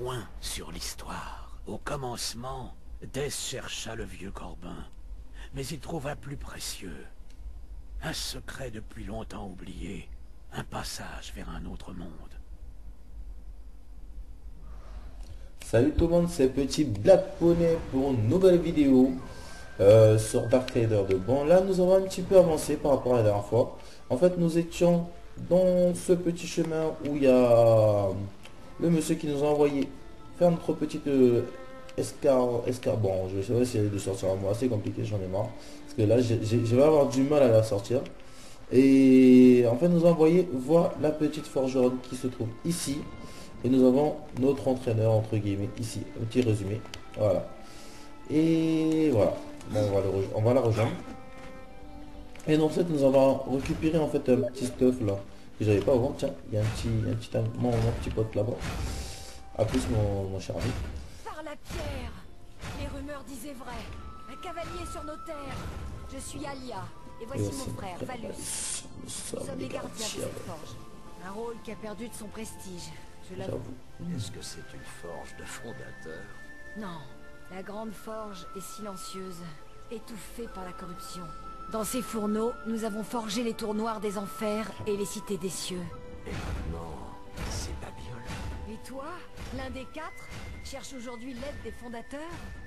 loin sur l'histoire. Au commencement, Death chercha le vieux Corbin, mais il trouva plus précieux. Un secret depuis longtemps oublié, un passage vers un autre monde. Salut tout le monde, c'est Petit Black Poney pour une nouvelle vidéo sur Dark Trader 2. Bon, là nous avons un petit peu avancé par rapport à la dernière fois. En fait, nous étions dans ce petit chemin où il y a le monsieur qui nous a envoyé faire notre petite escar. Bon, je vais essayer de sortir un mot assez compliqué, j'en ai marre. Parce que là, je vais avoir du mal à la sortir. Et en fait, nous a envoyé voir la petite forgeronne qui se trouve ici. Et nous avons notre entraîneur, entre guillemets, ici. Un petit résumé. Voilà. Et voilà. Bon, on va la rejoindre. Et donc, en fait, nous avons récupéré en fait un petit stuff là. Que j'avais pas avant. Tiens, il y a mon petit pote là-bas. À plus, mon cher ami. Par la pierre, les rumeurs disaient vrai. Un cavalier sur nos terres. Je suis Alia. Et voici mon frère, Valus. Nous sommes les gardiens de cette forge. Un rôle qui a perdu de son prestige. Je l'avoue. Est-ce que c'est une forge de fondateur? Non, la grande forge est silencieuse, étouffée par la corruption. Dans ces fourneaux, nous avons forgé les tours noirs des enfers et les cités des cieux. Et maintenant, c'est Babiole. Et toi, l'un des quatre, cherche aujourd'hui l'aide des fondateurs?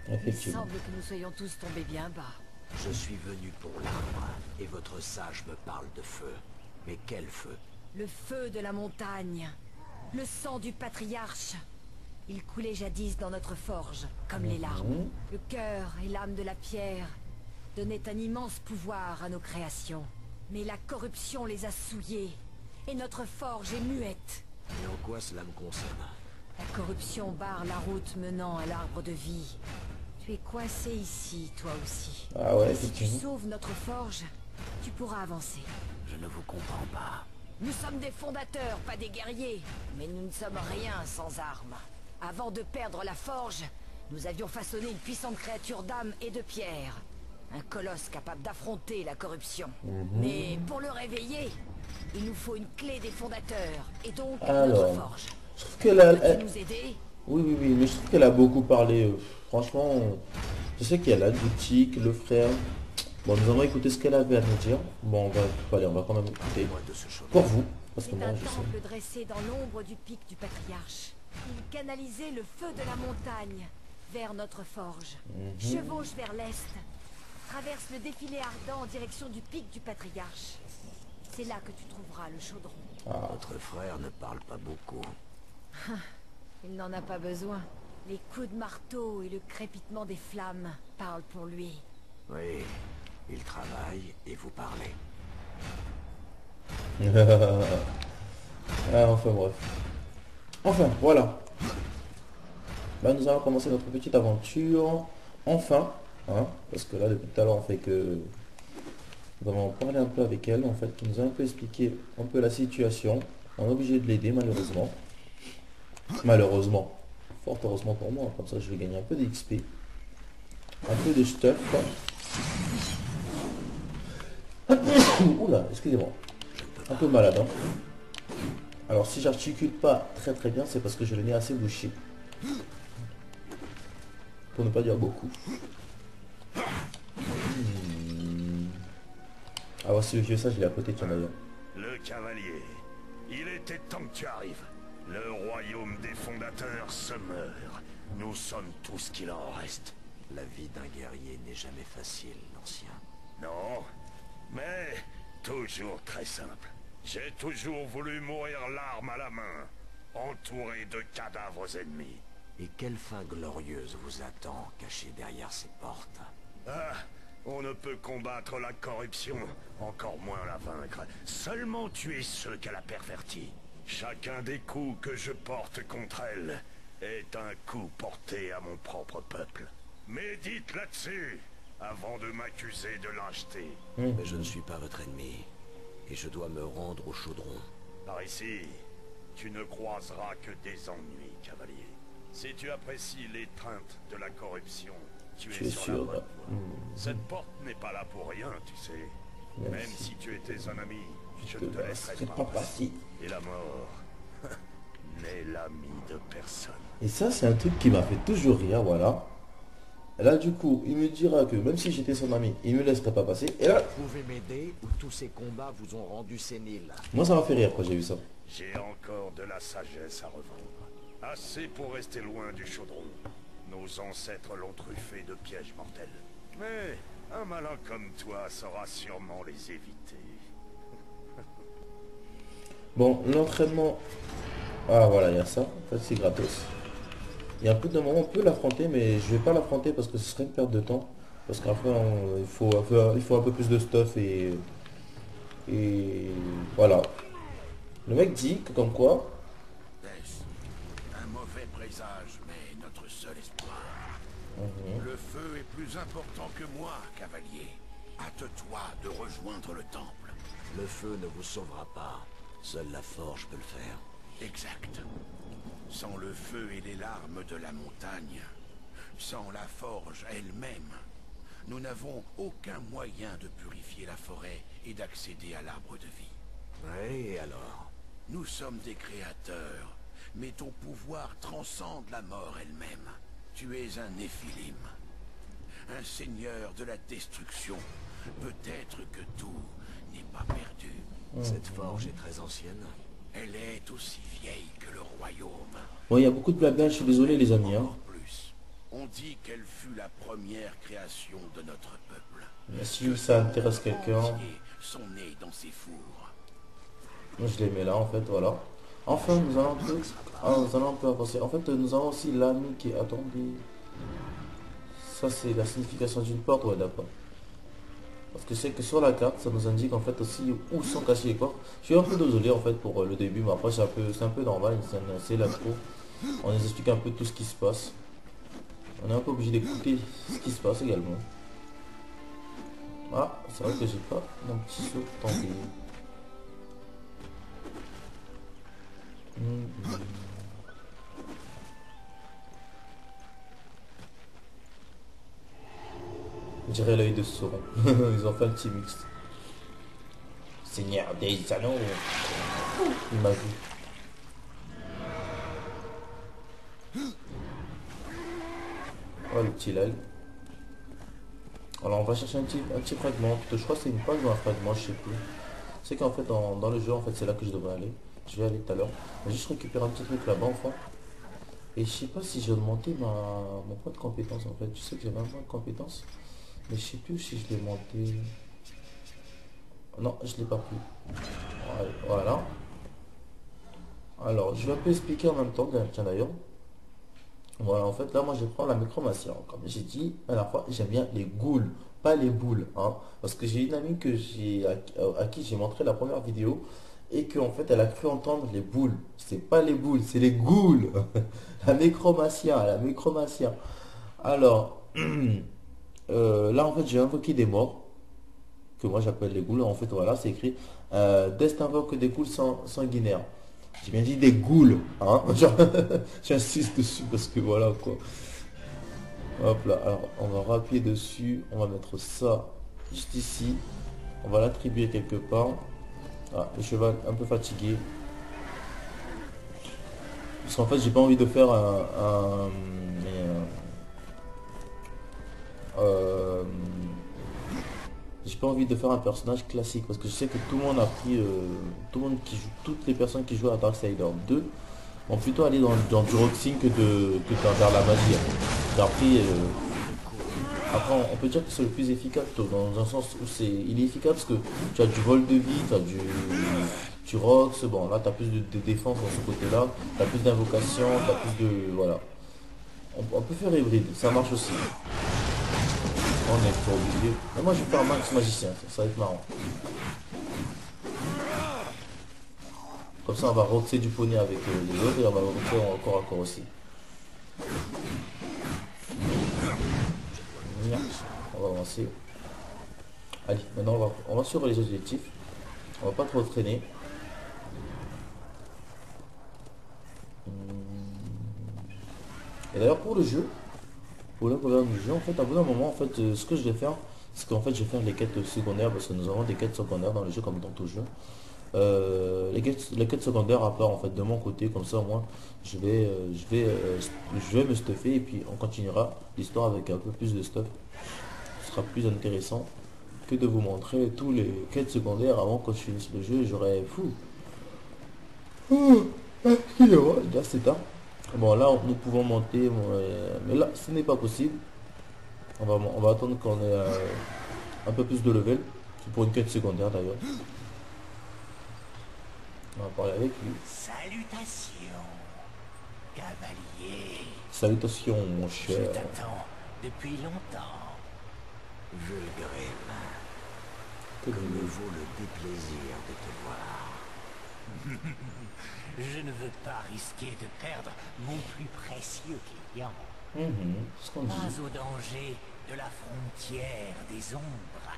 Il Effectivement. semble que nous soyons tous tombés bien bas. Je suis venu pour l'arbre, et votre sage me parle de feu. Mais quel feu? Le feu de la montagne. Le sang du patriarche. Il coulait jadis dans notre forge, comme les larmes. Le cœur et l'âme de la pierre donnaient un immense pouvoir à nos créations. Mais la corruption les a souillés, et notre forge est muette. Et en quoi cela me concerne? La corruption barre la route menant à l'arbre de vie. Tu es coincé ici, toi aussi. Ah ouais, Si tu effectivement. sauves notre forge, tu pourras avancer. Je ne vous comprends pas. Nous sommes des fondateurs, pas des guerriers. Mais nous ne sommes rien sans armes. Avant de perdre la forge, nous avions façonné une puissante créature d'âme et de pierre. Un colosse capable d'affronter la corruption. Mais pour le réveiller, il nous faut une clé des fondateurs. Et donc Alors, notre forge. je trouve qu'elle a... Peux-tu nous aider? Oui, mais je trouve qu'elle a beaucoup parlé. Franchement, je sais qu'il y a la boutique, le frère. Bon, nous allons écouter ce qu'elle avait à nous dire. Bon, on va quand même écouter. Moi de ce chaudron. Pour vous, parce que C'est moi, un je sais. temple dressé dans l'ombre du pic du patriarche. Il canalisait le feu de la montagne vers notre forge. Chevauche vers l'est. Traverse le défilé ardent en direction du pic du patriarche. C'est là que tu trouveras le chaudron. Votre frère ne parle pas beaucoup. Il n'en a pas besoin. Les coups de marteau et le crépitement des flammes parlent pour lui. Oui, il travaille et vous parlez. Ah, enfin bref. Enfin, voilà. Là, nous allons commencer notre petite aventure. Enfin, hein, parce que là, depuis tout à l'heure, on fait que... Nous avons parlé un peu avec elle, en fait, qui nous a un peu expliqué un peu la situation. On est obligé de l'aider, malheureusement. Malheureusement. Fort heureusement pour moi, comme ça je vais gagner un peu d'XP. Un peu de stuff, quoi. Oula, excusez-moi. Un peu malade, hein. Alors si j'articule pas très bien, c'est parce que je le nez assez bouché. Pour ne pas dire beaucoup. Ah voici le vieux sage, il est à côté de ton d'ailleurs. Le cavalier, il était temps que tu arrives. Le royaume des fondateurs se meurt. Nous sommes tout ce qu'il en reste. La vie d'un guerrier n'est jamais facile, l'ancien. Non, mais toujours très simple. J'ai toujours voulu mourir l'arme à la main, entouré de cadavres ennemis. Et quelle fin glorieuse vous attend, cachée derrière ces portes? Ah, on ne peut combattre la corruption, encore moins la vaincre. Seulement tuer ceux qu'elle a pervertis. Chacun des coups que je porte contre elle est un coup porté à mon propre peuple. Médite là-dessus, avant de m'accuser de lâcheté. Mais je ne suis pas votre ennemi, et je dois me rendre au chaudron. Par ici, tu ne croiseras que des ennuis, cavalier. Si tu apprécies l'étreinte de la corruption, tu es sur la bonne voie. Cette porte n'est pas là pour rien, tu sais. Même Si tu étais un ami, je je ne te te laisserais laisserai pas pas passer. Et la mort n'est l'ami de personne. Et ça, c'est un truc qui m'a fait toujours rire, voilà. Et là, du coup, il me dira que même si j'étais son ami, il me laisserait pas passer. Et là, Vous pouvez m'aider ou tous ces combats vous ont rendu sénile. moi, ça m'a fait rire quand j'ai vu ça. J'ai encore de la sagesse à revendre. Assez pour rester loin du chaudron. Nos ancêtres l'ont truffé de pièges mortels. Mais un malin comme toi saura sûrement les éviter. Bon, l'entraînement... Ah, voilà, il y a ça. En fait, c'est gratos. Il y a un peu de moment, on peut l'affronter, mais je vais pas l'affronter parce que ce serait une perte de temps. Parce qu'après, il faut un peu plus de stuff et voilà. Le mec dit que comme quoi... Un mauvais présage, mais notre seul espoir. Le feu est plus important que moi, cavalier. Hâte-toi de rejoindre le temple. Le feu ne vous sauvera pas. Seule la forge peut le faire. Exact. Sans le feu et les larmes de la montagne, sans la forge elle-même, nous n'avons aucun moyen de purifier la forêt et d'accéder à l'arbre de vie. Oui, et alors? Nous sommes des créateurs, mais ton pouvoir transcende la mort elle-même. Tu es un Néphilim, un seigneur de la destruction. Peut-être que tout n'est pas perdu. Cette forge est très ancienne. Elle est aussi vieille que le royaume. Bon, il y a beaucoup de blabla, je suis désolé les amis. Hein. Encore plus. On dit qu'elle fut la première création de notre peuple. Mais si ça intéresse quelqu'un, Entiers sont nés dans ces fours. moi je les mets là en fait, voilà. Enfin, nous allons un peu avancer. En fait, nous avons aussi l'ami qui est... Attendez. Ça, c'est la signification d'une porte, ouais, d'accord. Parce que c'est que sur la carte, ça nous indique en fait aussi où sont cachés les coffres. Je suis un peu désolé en fait pour le début, mais après c'est un peu normal, c'est l'intro. On nous explique un peu tout ce qui se passe. On est un peu obligé d'écouter ce qui se passe également. Ah, c'est vrai que j'ai pas mon petit saut tenté. Je dirais l'œil de Sauron. Ils ont fait un petit mix. Seigneur des anneaux. Il m'a vu. Oh le petit lag. Alors on va chercher un petit fragment. Plutôt, je crois que c'est une page ou un fragment, je sais plus. C'est qu'en fait dans le jeu en fait c'est là que je devrais aller. Je vais aller tout à l'heure. Je vais juste récupérer un petit truc là-bas enfin. Et je sais pas si j'ai augmenté mon point de compétence en fait. Je sais que j'avais un point de compétence. Mais je sais plus si je l'ai monté. Non, je l'ai pas pris. Voilà. Alors, je vais un peu expliquer en même temps, tiens d'ailleurs. Voilà, en fait, là, moi, je prends la micromatie. Comme j'ai dit la dernière fois, j'aime bien les ghouls, pas les boules. Hein, parce que j'ai une amie à qui j'ai montré la première vidéo. Et qu'en fait, elle a cru entendre les boules. C'est pas les boules, c'est les ghouls. La micromatie. Alors... là en fait j'ai invoqué des morts que moi j'appelle les ghouls. En fait voilà, c'est écrit Dest invoque des ghouls sanguinaires. J'ai bien dit des ghouls, hein. J'insiste dessus parce que voilà quoi. Hop là, alors on va rappuyer dessus, on va mettre ça juste ici, on va l'attribuer quelque part. Ah, le cheval un peu fatigué parce qu'en fait j'ai pas envie de faire j'ai pas envie de faire un personnage classique parce que je sais que tout le monde a pris toutes les personnes qui jouent à Darksider 2 vont plutôt aller dans du roxing que vers la magie. Après on peut dire que c'est le plus efficace dans un sens où il est efficace parce que tu as du vol de vie, tu rox, bon là tu as plus de défense dans ce côté là, tu as plus d'invocation, tu as plus de... voilà. On peut faire hybride, ça marche aussi. On est pas obligé. Mais moi je vais faire un max magicien, ça va être marrant. Comme ça on va roxer du poney avec les autres et on va roxer en corps à corps aussi. On va avancer. Allez, maintenant on va sur les objectifs. On va pas trop traîner. Et d'ailleurs pour le jeu, pour le programme du jeu, en fait, à bout d'un moment, en fait, ce que je vais faire, c'est qu'en fait, je vais faire les quêtes secondaires, parce que nous avons des quêtes secondaires dans le jeu comme dans tout jeu. les quêtes secondaires à part en fait de mon côté, comme ça moi je vais me stuffer et puis on continuera l'histoire avec un peu plus de stuff. Ce sera plus intéressant que de vous montrer tous les quêtes secondaires avant que je finisse le jeu. J'aurais fou. Excusez-moi, déjà c'est tard. Bon là nous pouvons monter, mais là ce n'est pas possible. On va attendre qu'on ait un peu plus de level. C'est pour une quête secondaire d'ailleurs. On va parler avec lui. Salutations, cavalier. Salutations mon Je cher. t'attends depuis longtemps. Vulgrim, Que que me de- vaut le déplaisir de te voir. Je ne veux pas risquer de perdre mon plus précieux client. Ce qu'on dit. Pas au danger de la frontière des ombres.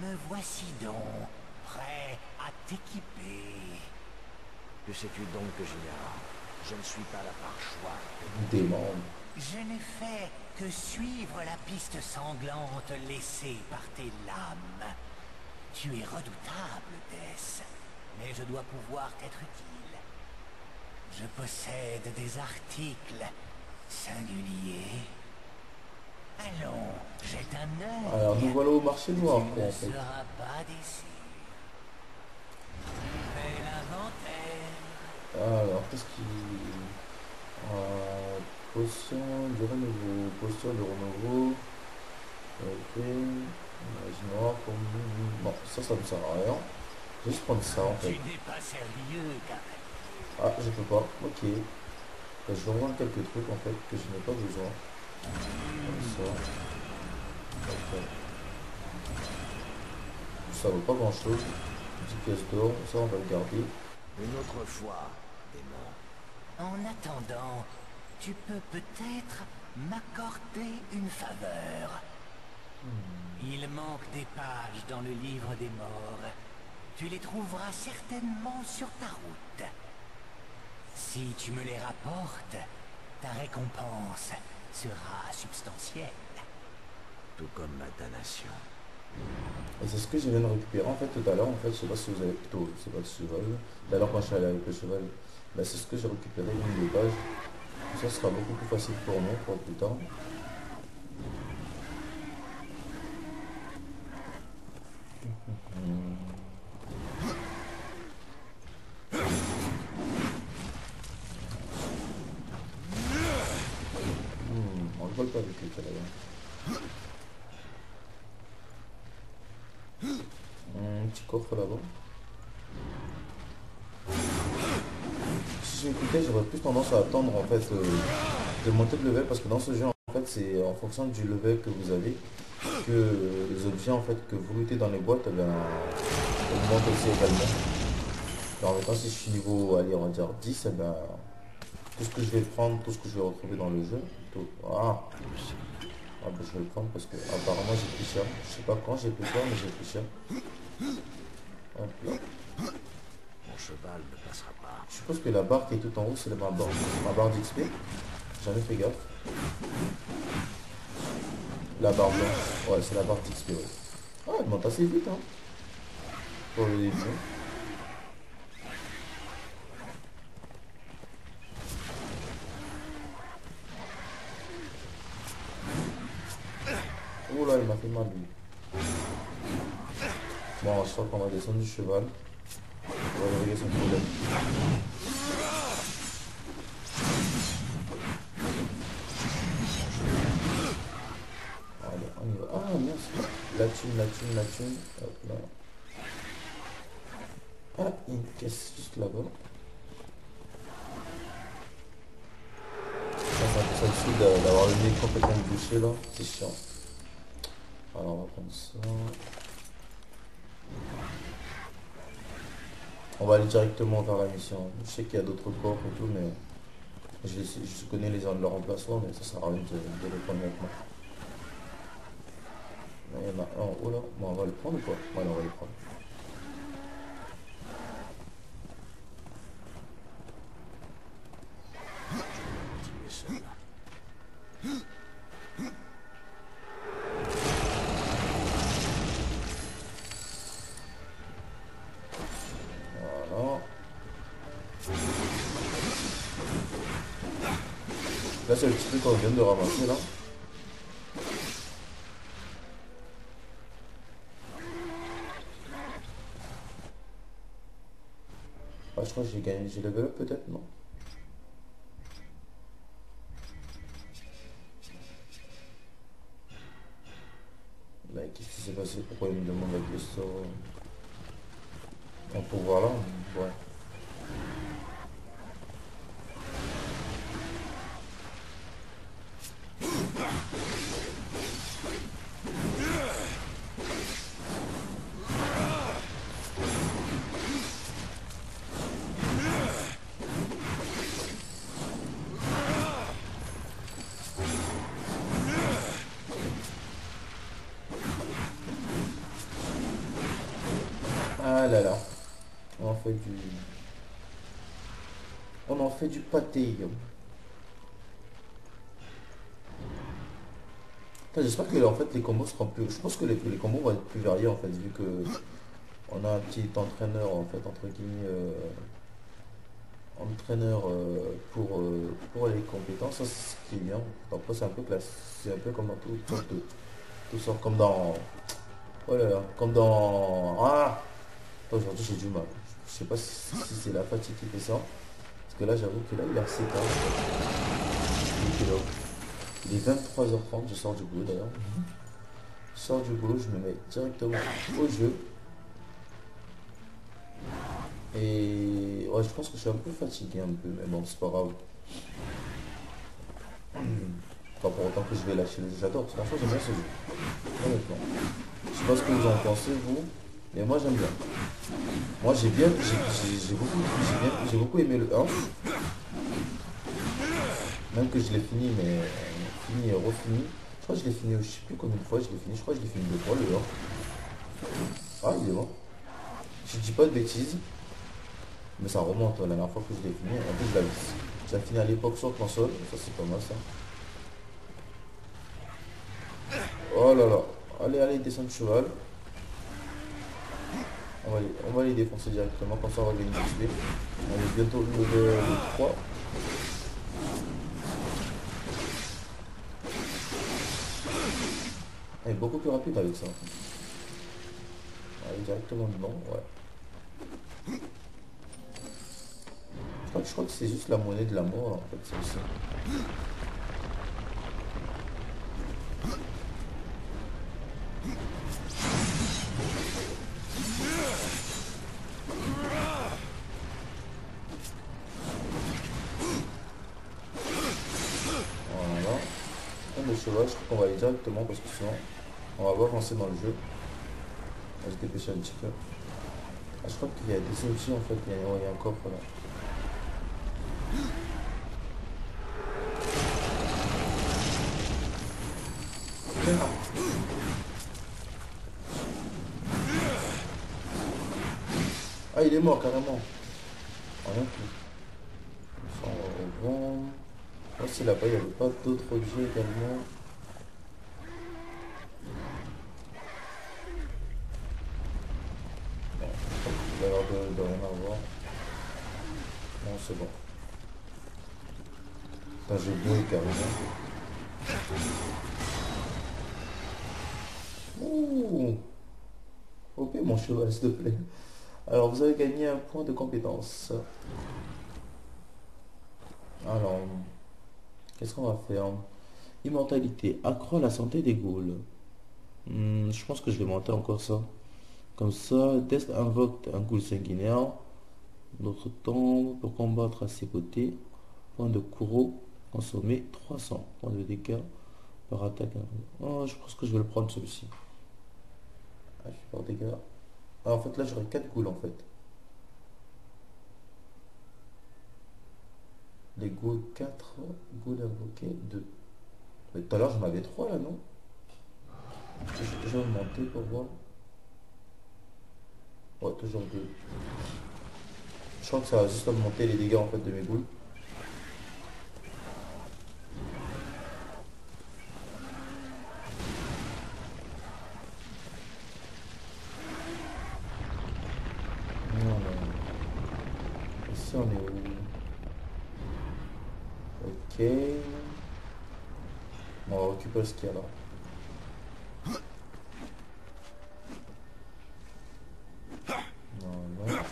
Me voici donc, prêt à t'équiper. Que sais-tu donc que j'ignore? Je ne suis pas là par choix. Démon. Je n'ai fait que suivre la piste sanglante laissée par tes lames. Tu es redoutable, Death, mais je dois pouvoir t'être utile. Je possède des articles singuliers. Allons, jette un œil. Alors nous voilà au marché noir Tu quoi, ne en fait. seras pas déçu. Fais l'inventaire. Alors qu'est-ce qui... potion de renouveau. Potion de renouveau. Ok. Image noire pour... Bon ça me sert à rien. Je vais juste prendre ça en Tu fait. n'es pas sérieux, cavalier. Ah je peux pas. Ok. Je vais revendre quelques trucs en fait que je n'ai pas besoin. Comme ça. Ok. Ça vaut pas grand chose. 10 pièces d'or, ça on va le garder. Une autre fois, démon. En attendant, tu peux peut-être m'accorder une faveur. Il manque des pages dans le livre des morts. Tu les trouveras certainement sur ta route. Si tu me les rapportes, ta récompense sera substantielle. Tout comme ma damnation. Et c'est ce que je viens de récupérer en fait tout à l'heure. En fait, je sais pas si vous avez plutôt, c'est pas le cheval. Tout à l'heure quand je suis allé avec le cheval, ben, c'est ce que j'ai récupéré, une des pages. Ça sera beaucoup plus facile pour nous pour plus tard. On ne vole pas avec lui tout à l'heure. Un petit coffre là-bas. Si j'écoutais, j'aurais plus tendance à attendre en fait de monter de level parce que dans ce jeu en fait c'est en fonction du level que vous avez que les objets en fait que vous luttez dans les boîtes eh ben, augmentent aussi également. Alors maintenant si je suis niveau allez on va dire 10 eh ben, tout ce que je vais prendre, tout ce que je vais retrouver dans le jeu, tout, ah ben, je vais le prendre parce que apparemment j'ai pris cher. Je sais pas quand j'ai pris cher mais j'ai pris cher. Hop là. Mon cheval ne passera pas. Je suppose que la barre qui est tout en haut, c'est ma barre d'XP. Jamais fait gaffe. La barre blanche. Ouais, c'est la barre d'XP. Ouais. Ah, elle monte assez vite, hein. Pour le début. Oh là, il m'a fait mal, lui. Bon, je crois qu'on va descendre du cheval. On va régler son problème. Allez, on y va. Ah, merci. La thune. Hop là. Ah, une caisse juste là-bas. Ça, c'est un peu ça aussi d'avoir le nez complètement bouché là. C'est chiant. Alors, on va prendre ça. On va aller directement vers la mission. Je sais qu'il y a d'autres corps et tout, mais je connais leur emplacement, mais ça sert à rien de les prendre avec moi. Il y en a un en haut là. Bon, on va le prendre ou quoi? Ouais, on va le prendre. Continuez seul. Là c'est le petit truc qu'on vient de ramasser là. Ah, je crois que j'ai gagné, j'ai level up peut-être, non? Mais qu'est-ce qui s'est passé? Pourquoi il me demande la question? On peut voir là, ouais. Ah là là, on en fait du... On en fait du pâté. Putain, j'espère que en fait les combos seront plus... Je pense que les combos vont être plus variés en fait, vu que on a un petit entraîneur en fait, entre guillemets, entraîneur pour les compétences, ça c'est ce qui est bien. Donc c'est un peu classe, c'est un peu comme dans tout sort comme dans... Oh là là, comme dans... Ah, aujourd'hui j'ai du mal. Je sais pas si c'est la fatigue qui fait ça. Parce que là j'avoue que là il a 7 ans. Il est 23h30, je sors du boulot d'ailleurs. Je sors du boulot, je me mets directement au jeu. Et ouais, je pense que je suis un peu fatigué un peu, mais bon c'est pas grave. Pas pour autant que je vais lâcher le jeu, j'adore, franchement j'aime bien ce jeu. Honnêtement. Je sais pas ce que vous en pensez vous, mais moi j'aime bien. Moi j'ai beaucoup aimé le 1. Même que je l'ai fini, mais fini et refini. Je crois que je l'ai fini, je sais plus combien de fois je l'ai fini, je crois que je l'ai fini 2 fois le 1. Ah il est bon. Je dis pas de bêtises. Mais ça remonte la dernière fois que je l'ai fini. En plus je l'ai fini à l'époque sur console, ça c'est pas mal ça. Oh là là. Allez, allez, descends de cheval. On va les défoncer directement, comme ça on va gagner du XP. On est bientôt le 3. Elle est beaucoup plus rapide avec ça. Allez, directement dedans, ouais. Je crois que c'est juste la monnaie de la mort en fait, c'est ça. Voilà. Le cheval, je crois qu'on va aller directement parce que sinon on va pas avancer dans le jeu. On va se dépêcher un petit peu. Ah, je crois qu'il y a des outils en fait, il y a un coffre là. Ah il est mort carrément. Rien plus. Ça on va revendre. Là c'est là-bas, il n'y avait pas d'autres objets également. Bon, il va y avoir de rien à voir. Non c'est bon. Putain j'ai beau carrément. Ouh. Ok mon cheval s'il te plaît. Alors vous avez gagné un point de compétence. Alors, qu'est-ce qu'on va faire? Immortalité, accroît la santé des ghouls. Je pense que je vais monter encore ça. Comme ça, test invoque un ghoul sanguinaire. Notre temps pour combattre à ses côtés. Point de Kuro, consommé 300. Point de dégâts par attaque. Oh, je pense que je vais le prendre celui-ci. Ah, je vais faire dégâts. Ah, en fait là j'aurai 4 ghouls en fait. Les ghouls 4, ghouls invoqués 2. Mais tout à l'heure j'en avais 3 là non? Je vais augmenter pour voir. Ouais toujours 2. Je crois que ça va juste augmenter les dégâts en fait de mes ghouls. Ici on est où? Ok. récupérer ce qu'il y a là. Voilà.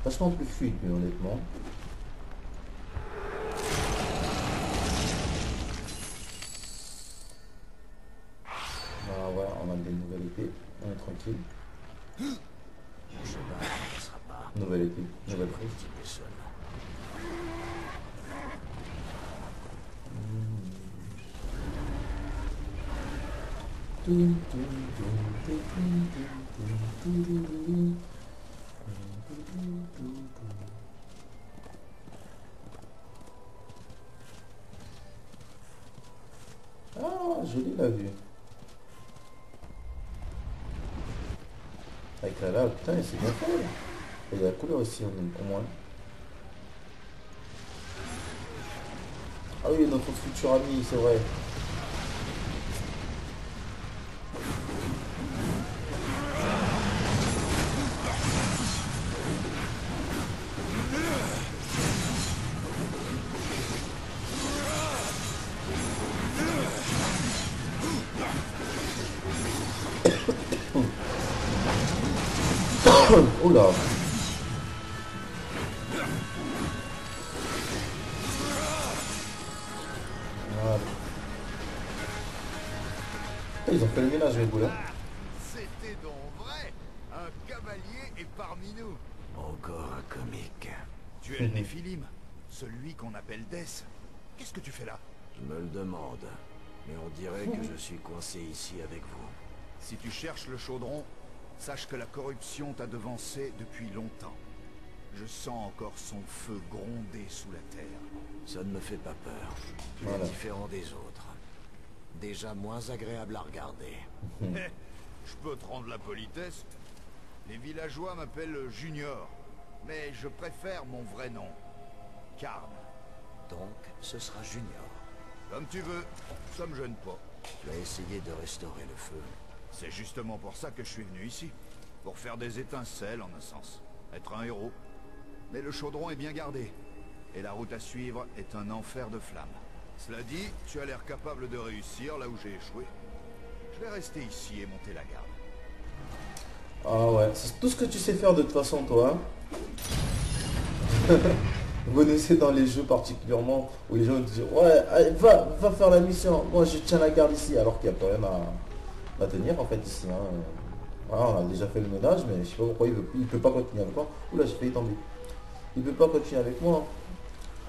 Vachement plus fluide, mais honnêtement. Voilà, on a des nouvelles épées. On est tranquille. Mon cheval ne passera pas. Nouvelle épée, nouvelle Je prise. vais seul. Ah, joli la vue. Avec la lave, putain, c'est bien fait. Et la couleur aussi, au moins. Ah oui, notre futur ami, c'est vrai. Oula. Voilà. Ils ont fait le ménage, les boules. C'était donc vrai. Un cavalier est parmi nous. Encore un comique. Tu es le Néphilim, celui qu'on appelle Death. Qu'est-ce que tu fais là? Je me le demande. Mais on dirait que je suis coincé ici avec vous. Si tu cherches le chaudron, sache que la corruption t'a devancé depuis longtemps. Je sens encore son feu gronder sous la terre. Ça ne me fait pas peur. Tu Voilà. es différent des autres. Déjà moins agréable à regarder. Je peux te rendre la politesse. Les villageois m'appellent Junior, mais je préfère mon vrai nom, Karn. Donc, ce sera Junior. Comme tu veux, ça me gêne pas. Tu as essayé de restaurer le feu. C'est justement pour ça que je suis venu ici. Pour faire des étincelles, en un sens. Être un héros. Mais le chaudron est bien gardé. Et la route à suivre est un enfer de flammes. Cela dit, tu as l'air capable de réussir là où j'ai échoué. Je vais rester ici et monter la garde. Ah ouais, c'est tout ce que tu sais faire de toute façon, toi. Hein. Vous connaissez dans les jeux particulièrement où les gens te disent ouais, allez, va faire la mission. Moi, je tiens la garde ici, alors qu'il n'y a pas rien à tenir en fait ici. Hein. Voilà, on a déjà fait le ménage, mais je sais pas pourquoi il peut pas continuer avec moi. Oula, j'ai failli tomber. Il peut pas continuer avec moi.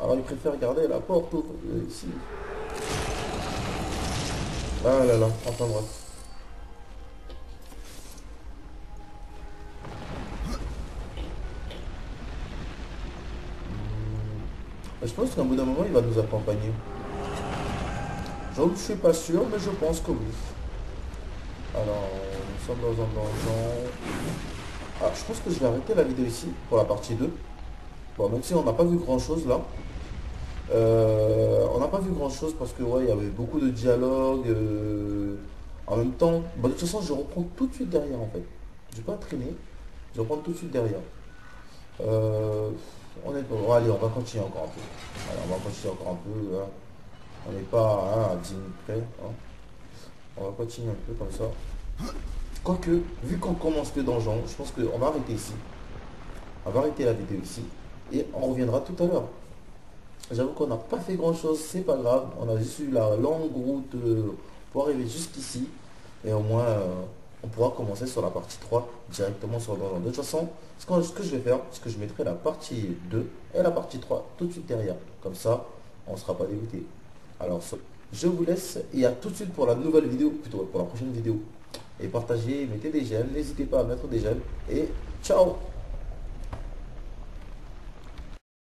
Alors il préfère garder la porte ici. Ah là là, enfin bref. Je pense qu'à un bout d'un moment, il va nous accompagner. Je ne suis pas sûr, mais je pense que oui. Alors, nous sommes dans un donjon. Ah, je pense que je vais arrêter la vidéo ici, pour la partie 2. Bon, même si on n'a pas vu grand-chose là. On n'a pas vu grand-chose parce que, ouais, il y avait beaucoup de dialogue. En même temps, bah, de toute façon, je reprends tout de suite derrière, en fait. Je vais pas traîner. Je reprends tout de suite derrière. Bon, allez, on va continuer encore un peu. Allez, on va continuer encore un peu. Hein. On n'est pas hein, à 10 minutes près. Hein. On va continuer un peu comme ça. Quoique, vu qu'on commence le donjon, je pense qu'on va arrêter ici. On va arrêter la vidéo ici. Et on reviendra tout à l'heure. J'avoue qu'on n'a pas fait grand chose, c'est pas grave. On a juste eu la longue route pour arriver jusqu'ici. Et au moins, on pourra commencer sur la partie 3 directement sur le donjon. De toute façon, ce que je vais faire, c'est que je mettrai la partie 2 et la partie 3 tout de suite derrière. Comme ça, on ne sera pas dégoûté. Alors, je vous laisse et à tout de suite pour la nouvelle vidéo, plutôt pour la prochaine vidéo. Et partagez, mettez des j'aime, n'hésitez pas à mettre des j'aime. Et ciao!